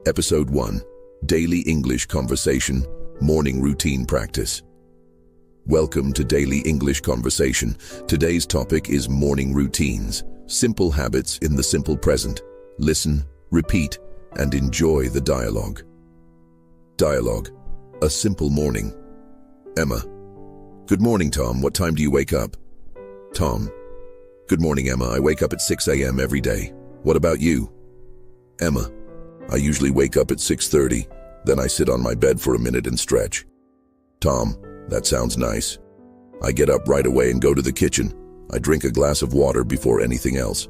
Episode 1, Daily English Conversation, Morning Routine Practice. Welcome to Daily English Conversation. Today's topic is morning routines, simple habits in the simple present. Listen, repeat, and enjoy the dialogue. Dialogue. A simple morning. Emma. Good morning, Tom. What time do you wake up? Tom. Good morning, Emma. I wake up at 6 a.m. every day. What about you? Emma. I usually wake up at 6:30. Then I sit on my bed for a minute and stretch. Tom. That sounds nice. I get up right away and go to the kitchen. I drink a glass of water before anything else.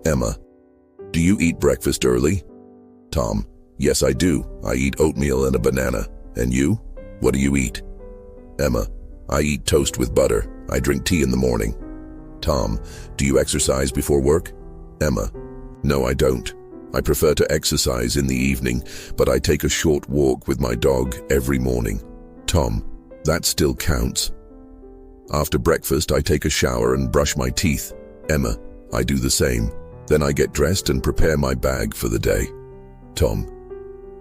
Emma. Do you eat breakfast early? Tom. Yes, I do. I eat oatmeal and a banana. And you? What do you eat? Emma. I eat toast with butter. I drink tea in the morning. Tom. Do you exercise before work? Emma. No, I don't. I prefer to exercise in the evening, but I take a short walk with my dog every morning. Tom. That still counts. After breakfast, I take a shower and brush my teeth. Emma. I do the same. Then I get dressed and prepare my bag for the day. Tom.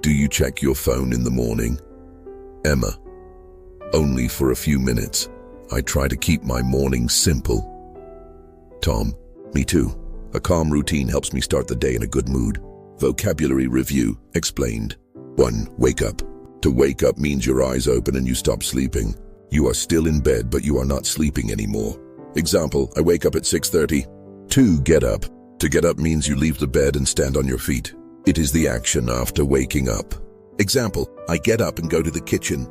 Do you check your phone in the morning? Emma. Only for a few minutes. I try to keep my mornings simple. Tom. Me too. A calm routine helps me start the day in a good mood. Vocabulary review. Explained. 1. Wake up. To wake up means your eyes open and you stop sleeping. You are still in bed, but you are not sleeping anymore. Example, I wake up at 6:30. 2. Get up. To get up means you leave the bed and stand on your feet. It is the action after waking up. Example, I get up and go to the kitchen.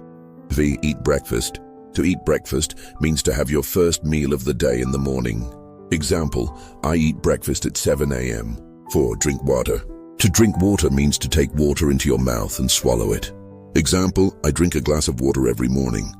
3. Eat breakfast. To eat breakfast means to have your first meal of the day in the morning. Example, I eat breakfast at 7 a.m. 4. Drink water. To drink water means to take water into your mouth and swallow it. Example, I drink a glass of water every morning.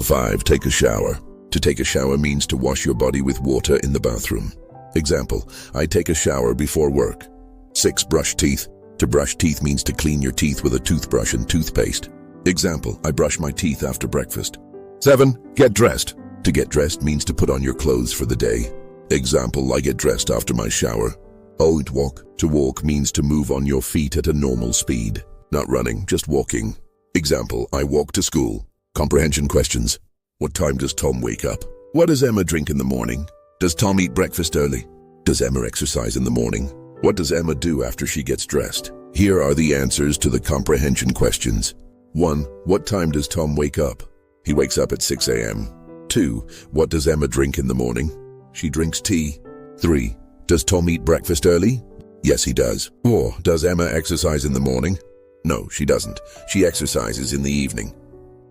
5. Take a shower. To take a shower means to wash your body with water in the bathroom. Example, I take a shower before work. 6. Brush teeth. To brush teeth means to clean your teeth with a toothbrush and toothpaste. Example, I brush my teeth after breakfast. 7. Get dressed. To get dressed means to put on your clothes for the day. Example, I get dressed after my shower. 8. Walk. To walk means to move on your feet at a normal speed. Not running, just walking. Example, I walk to school. Comprehension questions. What time does Tom wake up? What does Emma drink in the morning? Does Tom eat breakfast early? Does Emma exercise in the morning? What does Emma do after she gets dressed? Here are the answers to the comprehension questions. 1. What time does Tom wake up? He wakes up at 6 a.m. 2. What does Emma drink in the morning? She drinks tea. 3. Does Tom eat breakfast early? Yes, he does. 4. Does Emma exercise in the morning? No, she doesn't. She exercises in the evening.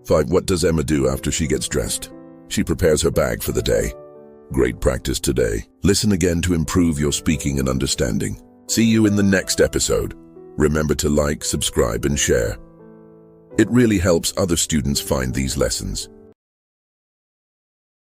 5. What does Emma do after she gets dressed? She prepares her bag for the day. Great practice today. Listen again to improve your speaking and understanding. See you in the next episode. Remember to like, subscribe, and share. It really helps other students find these lessons.